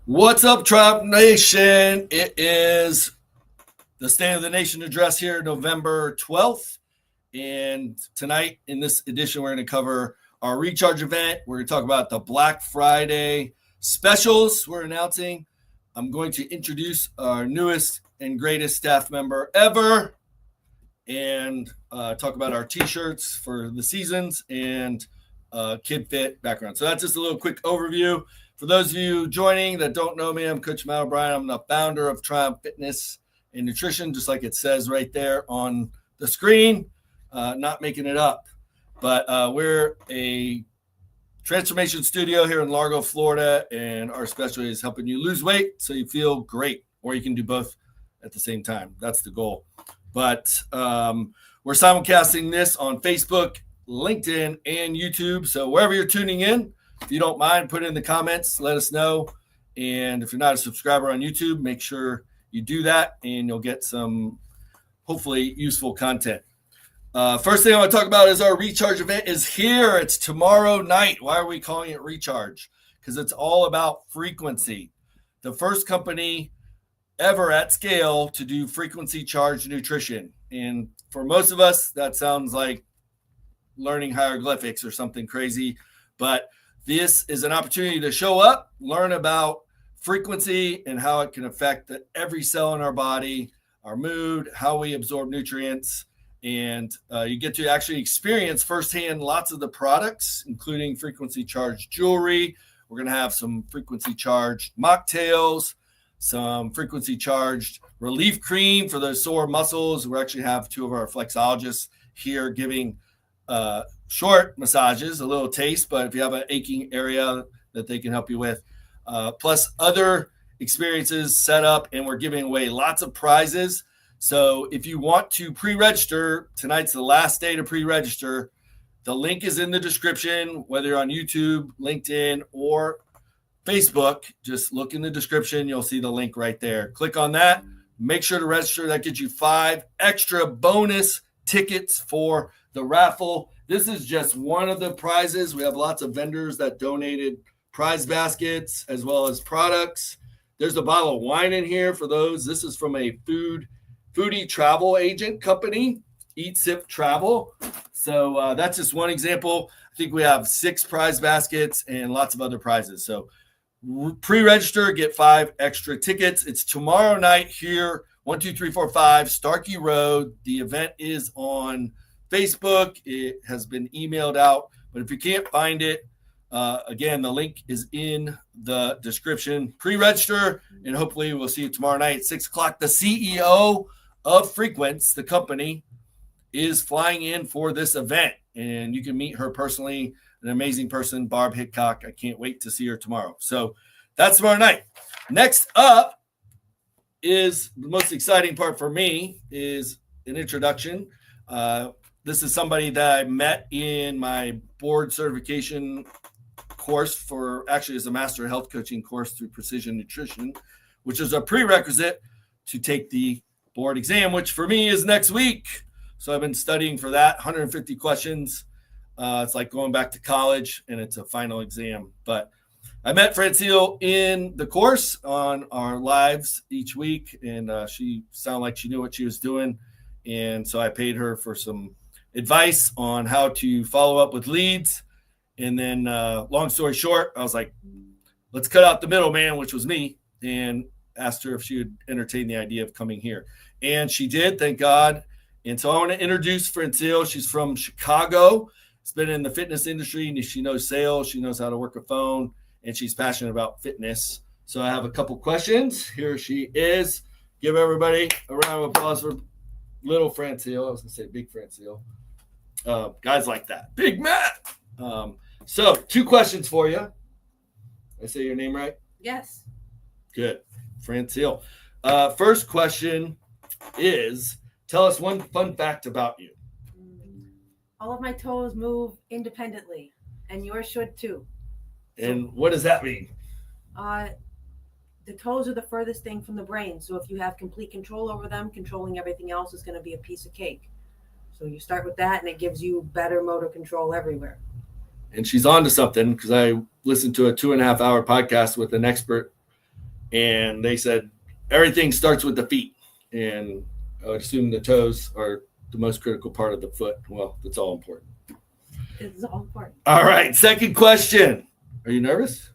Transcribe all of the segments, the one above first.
What's up, TrYumph Nation? It is the State of the Nation address here, November 12th. And tonight, in this edition, we're going to cover our recharge event. We're going to talk about the Black Friday specials we're announcing. I'm going to introduce our newest and greatest staff member ever and talk about our t-shirts for the seasons and KidFit background. So that's just a little quick overview. For those of you joining that don't know me, I'm Coach Matt O'Brien. I'm the founder of TrYumph Fitness and Nutrition, just like it says right there on the screen. Not making it up. But we're a transformation studio here in Largo, Florida, and our specialty is helping you lose weight so you feel great, or you can do both at the same time. That's the goal. But we're simulcasting this on Facebook, LinkedIn, and YouTube. So wherever you're tuning in, if you don't mind, put it in the comments, let us know. And if you're not a subscriber on YouTube, make sure you do that, and you'll get some hopefully useful content. First thing I want to talk about is our recharge event is here. It's tomorrow night. Why are we calling it recharge? Because it's all about frequency. The first company ever at scale to do frequency charged nutrition. And for most of us, that sounds like learning hieroglyphics or something crazy. But this is an opportunity to show up, learn about frequency and how it can affect every cell in our body, our mood, how we absorb nutrients. And you get to actually experience firsthand lots of the products, including frequency charged jewelry. We're going to have some frequency charged mocktails, some frequency charged relief cream for those sore muscles. We actually have two of our flexologists here giving short massages, a little taste, but if you have an aching area that they can help you with, plus other experiences set up, and we're giving away lots of prizes. So if you want to pre-register, tonight's the last day to pre-register. The link is in the description, whether you're on YouTube, LinkedIn, or Facebook. Just look in the description. You'll see the link right there. Click on that. Make sure to register. That gets you 5 extra bonus tickets for the raffle. This is just one of the prizes. We have lots of vendors that donated prize baskets as well as products. There's a bottle of wine in here for those. This is from a foodie travel agent company, Eat Sip Travel. So that's just one example. I think we have 6 prize baskets and lots of other prizes. So pre-register, get 5 extra tickets. It's tomorrow night here, 12345 Starkey Road. The event is on Facebook. It has been emailed out, but if you can't find it, again, the link is in the description. Pre-register, and hopefully we'll see you tomorrow night at 6 o'clock. The CEO of Frequence, the company, is flying in for this event, and you can meet her personally. An amazing person, Barb Hickok. I can't wait to see her tomorrow. So that's tomorrow night. Next up is the most exciting part for me is an introduction. This is somebody that I met in my board certification course for, actually is a master health coaching course through Precision Nutrition, which is a prerequisite to take the board exam, which for me is next week. So I've been studying for that, 150 questions. It's like going back to college, and it's a final exam. But I met Francile in the course on our lives each week, and she sounded like she knew what she was doing. And so I paid her for some advice on how to follow up with leads. And then long story short, I was like, let's cut out the middleman, which was me, and asked her if she would entertain the idea of coming here. And she did, thank God. And so I want to introduce Francile. She's from Chicago. She's been in the fitness industry, and she knows sales. She knows how to work a phone, and she's passionate about fitness. So I have a couple questions. Here she is. Give everybody a round of applause for little Francile. I was going to say big Francile. Guys like that. Big Matt. So 2 questions for you. Did I say your name right? Yes. Good. Francile. First question is, tell us one fun fact about you. All of my toes move independently, and yours should too. And what does that mean? The toes are the furthest thing from the brain. So if you have complete control over them, controlling everything else is going to be a piece of cake. So you start with that, and it gives you better motor control everywhere. And she's on to something, because I listened to a 2.5-hour podcast with an expert And they said everything starts with the feet. And I would assume the toes are the most critical part of the foot. Well, it's all important. It's all important. All right. Second question. Are you nervous?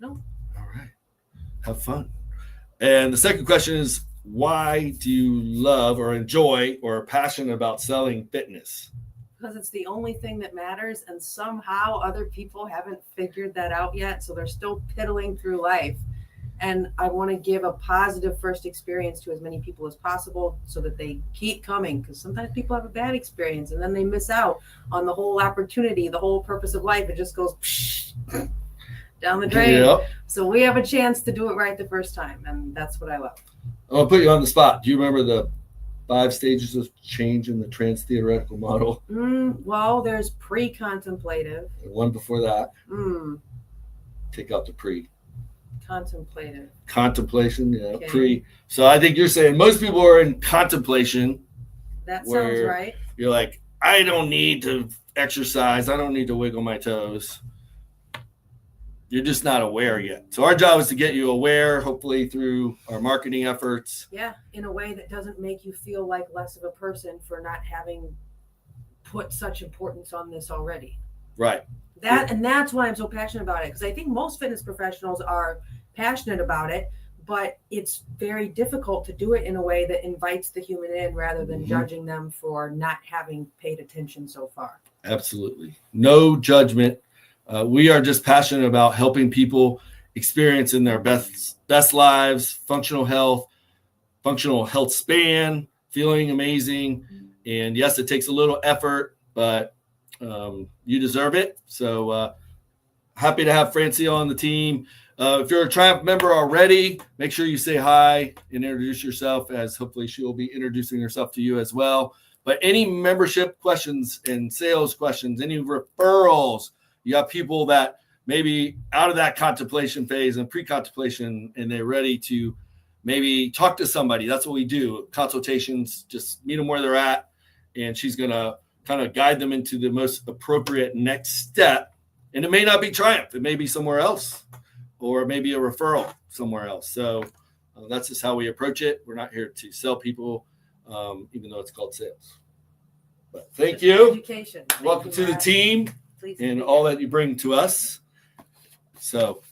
No. All right. Have fun. And the second question is, why do you love or enjoy or are passionate about selling fitness? Because it's the only thing that matters, and somehow other people haven't figured that out yet, so they're still piddling through life. And I want to give a positive first experience to as many people as possible so that they keep coming, because sometimes people have a bad experience and then they miss out on the whole opportunity, the whole purpose of life. It just goes down the drain. Yep. So we have a chance to do it right the first time, and that's what I love. I'm going to put you on the spot. Do you remember the 5 stages of change in the trans-theoretical model? Well, there's pre-contemplative. And one before that. Take out the pre. Contemplative. Contemplation, yeah, Okay. pre. So I think you're saying most people are in contemplation. That where sounds right. You're like, I don't need to exercise. I don't need to wiggle my toes. You're just not aware yet. So our job is to get you aware, hopefully through our marketing efforts. Yeah, in a way that doesn't make you feel like less of a person for not having put such importance on this already. Right. And that's why I'm so passionate about it, because I think most fitness professionals are passionate about it, but it's very difficult to do it in a way that invites the human in rather than judging them for not having paid attention so far. Absolutely. No judgment. We are just passionate about helping people experience in their best lives, functional health span, feeling amazing. And yes, it takes a little effort, but you deserve it. So happy to have Francile on the team. If you're a TrYumph member already, make sure you say hi and introduce yourself, as hopefully she will be introducing herself to you as well. But any membership questions and sales questions, any referrals, you have people that maybe out of that contemplation phase and pre-contemplation, and they're ready to maybe talk to somebody. That's what we do. Consultations, just meet them where they're at, and she's going to kind of guide them into the most appropriate next step. And it may not be TrYumph. It may be somewhere else, or maybe a referral somewhere else. So that's just how we approach it. We're not here to sell people, even though it's called sales. But thank you. Education. Welcome to the team and all that you bring to us. So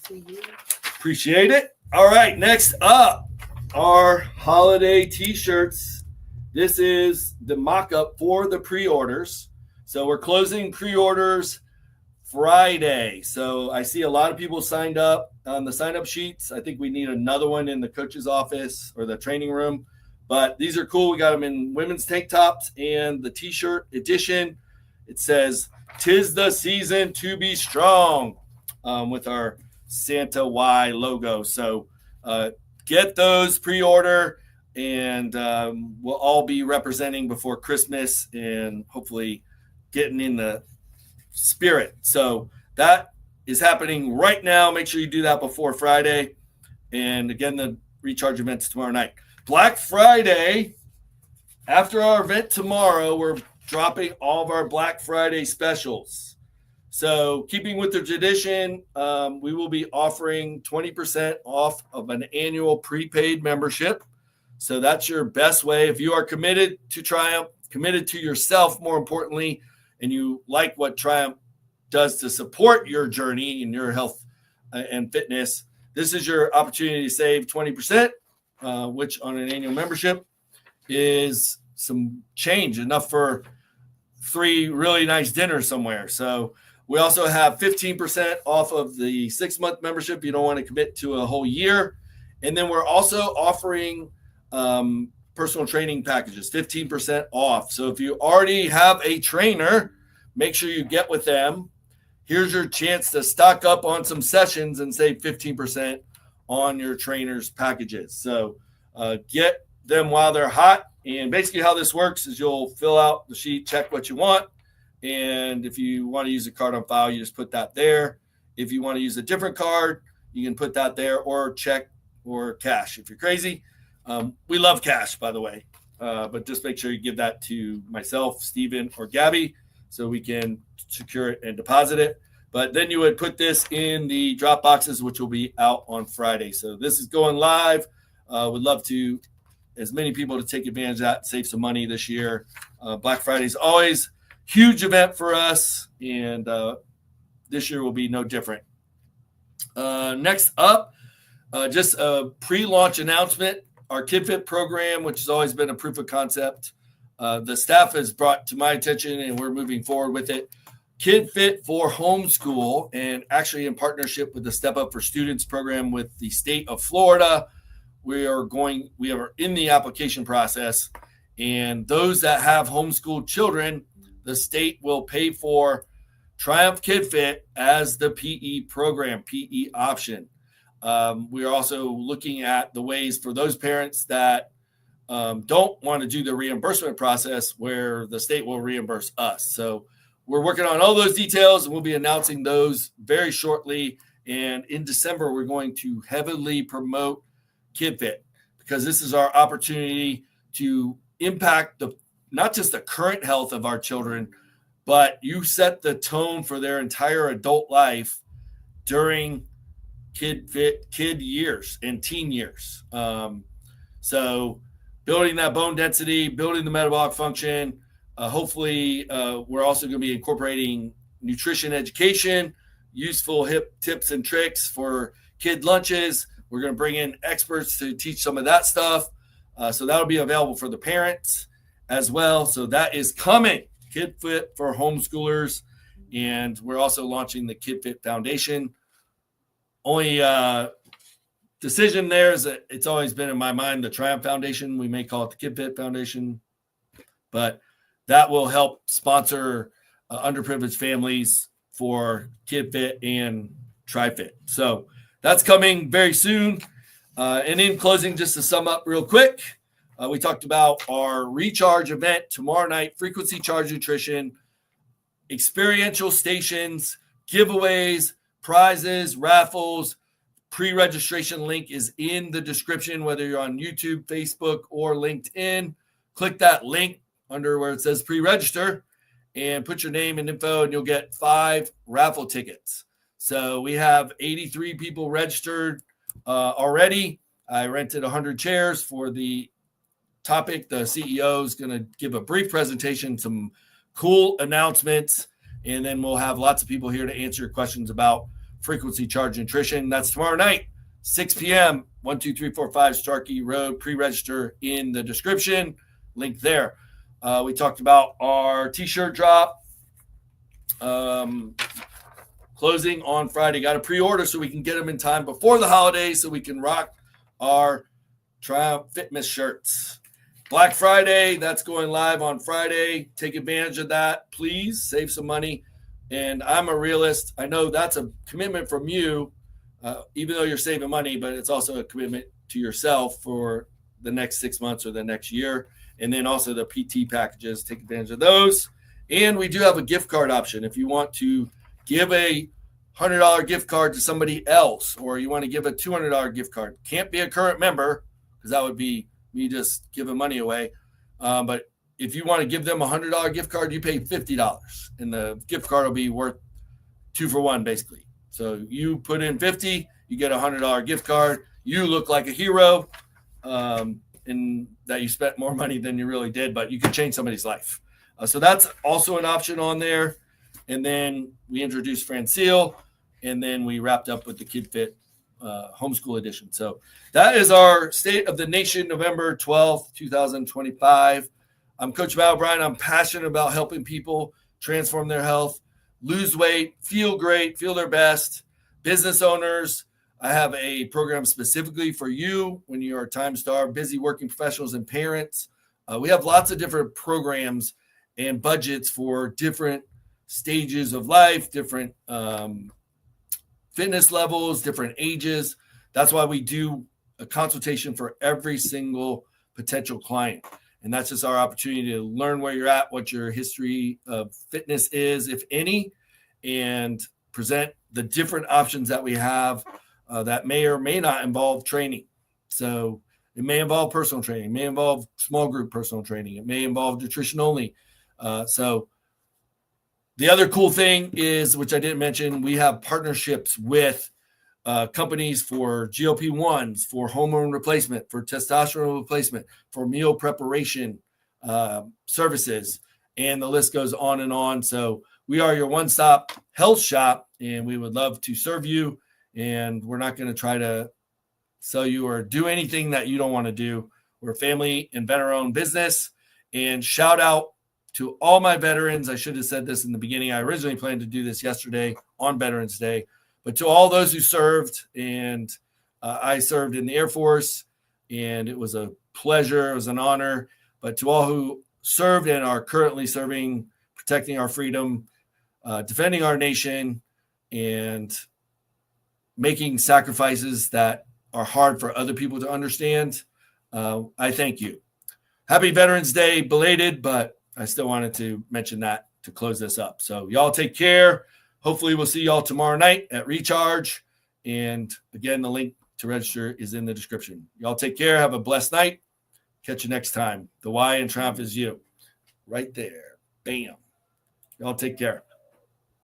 appreciate it. All right, next up, our holiday t-shirts. This is the mock-up for the pre-orders. So we're closing pre-orders Friday. So I see a lot of people signed up on the sign-up sheets. I think we need another one in the coach's office or the training room. But these are cool. We got them in women's tank tops and the t-shirt edition. It says, "'Tis the season to be strong," with our Santa Y logo. So get those, pre-order, and we'll all be representing before Christmas and hopefully getting in the spirit. So that is happening right now. Make sure you do that before Friday. And again, the recharge event's tomorrow night. Black Friday, after our event tomorrow, we're dropping all of our Black Friday specials. So keeping with the tradition, we will be offering 20% off of an annual prepaid membership. So that's your best way. If you are committed to TrYumph, committed to yourself, more importantly, and you like what TrYumph does to support your journey in your health and fitness, this is your opportunity to save 20%, which on an annual membership is some change, enough for 3 really nice dinners somewhere. So we also have 15% off of the 6-month membership. You don't want to commit to a whole year. And then we're also offering personal training packages, 15% off. So if you already have a trainer, make sure you get with them. Here's your chance to stock up on some sessions and save 15% on your trainer's packages. So get them while they're hot. And basically how this works is you'll fill out the sheet, check what you want. And if you want to use a card on file, you just put that there. If you want to use a different card, you can put that there, or check or cash if you're crazy. We love cash, by the way, but just make sure you give that to myself, Steven, or Gabby so we can secure it and deposit it. But then you would put this in the drop boxes, which will be out on Friday. So this is going live. Would love to as many people to take advantage of that, save some money this year. Black Friday is always a huge event for us, and this year will be no different. Next up, just a pre-launch announcement. Our KidFit program, which has always been a proof of concept, the staff has brought to my attention, and we're moving forward with it. KidFit for Homeschool, and actually in partnership with the Step Up for Students program with the state of Florida. We are in the application process, and those that have homeschooled children, the state will pay for TrYumph KidFit as the PE program, PE option. We are also looking at the ways for those parents that don't want to do the reimbursement process where the state will reimburse us. So we're working on all those details, and we'll be announcing those very shortly. And in December, we're going to heavily promote KidFit, because this is our opportunity to impact not just the current health of our children, but you set the tone for their entire adult life during kid years and teen years. So building that bone density, building the metabolic function. Hopefully, we're also going to be incorporating nutrition education, useful hip tips and tricks for kid lunches. We're going to bring in experts to teach some of that stuff. So that'll be available for the parents as well. So that is coming. KidFit for Homeschoolers. And we're also launching the KidFit Foundation. Only decision there is that it's always been in my mind, the TrYumph Foundation. We may call it the KidFit Foundation. But that will help sponsor underprivileged families for KidFit and TriFit. So that's coming very soon. And in closing, just to sum up real quick, we talked about our recharge event tomorrow night, frequency charge nutrition, experiential stations, giveaways, prizes, raffles. Pre-registration link is in the description, whether you're on YouTube, Facebook, or LinkedIn. Click that link under where it says pre-register and put your name and info, and you'll get 5 raffle tickets. So we have 83 people registered already. I rented 100 chairs for the topic. The CEO is going to give a brief presentation, some cool announcements, and then we'll have lots of people here to answer your questions about frequency charge nutrition. That's tomorrow night, 6 p.m., 12345 Starkey Road. Pre-register in the description. Link there. We talked about our t-shirt drop closing on Friday. Got to pre-order so we can get them in time before the holidays so we can rock our TrYumph Fitness shirts. Black Friday, that's going live on Friday. Take advantage of that. Please save some money. And I'm a realist. I know that's a commitment from you, even though you're saving money, but it's also a commitment to yourself for the next 6 months or the next year. And then also the PT packages, take advantage of those. And we do have a gift card option. If you want to give a $100 gift card to somebody else, or you want to give a $200 gift card, can't be a current member because that would be me just giving money away. But if you want to give them a $100 gift card, you pay $50, and the gift card will be worth 2 for 1, basically. So you put in $50, you get a $100 gift card. You look like a hero. And that you spent more money than you really did, but you can change somebody's life. So that's also an option on there. And then we introduced Francile, and then we wrapped up with the KidFit homeschool edition. So that is our State of the Nation, November 12th, 2025. I'm Coach Mal Bryan. I'm passionate about helping people transform their health, lose weight, feel great, feel their best. Business owners, I have a program specifically for you when you are time-starved, busy working professionals, and parents. We have lots of different programs and budgets for different stages of life, different fitness levels, different ages. That's why we do a consultation for every single potential client. And that's just our opportunity to learn where you're at, what your history of fitness is, if any, and present the different options that we have that may or may not involve training. So it may involve personal training, it may involve small group personal training, it may involve nutrition only. So The other cool thing is, which I didn't mention, we have partnerships with companies for GLP-1s, for hormone replacement, for testosterone replacement, for meal preparation services, and the list goes on and on. So we are your one-stop health shop, and we would love to serve you. And we're not going to try to sell you or do anything that you don't want to do. We're a family and veteran-owned business. And shout out to all my veterans. I should have said this in the beginning. I originally planned to do this yesterday on Veterans Day. But to all those who served, and I served in the Air Force, and it was a pleasure. It was an honor. But to all who served and are currently serving, protecting our freedom, defending our nation, and making sacrifices that are hard for other people to understand, I thank you. Happy Veterans Day, belated, but I still wanted to mention that to close this up. So y'all take care. Hopefully we'll see y'all tomorrow night at Recharge. And again, the link to register is in the description. Y'all take care. Have a blessed night. Catch you next time. The why in TrYumph is you. Right there. Bam. Y'all take care.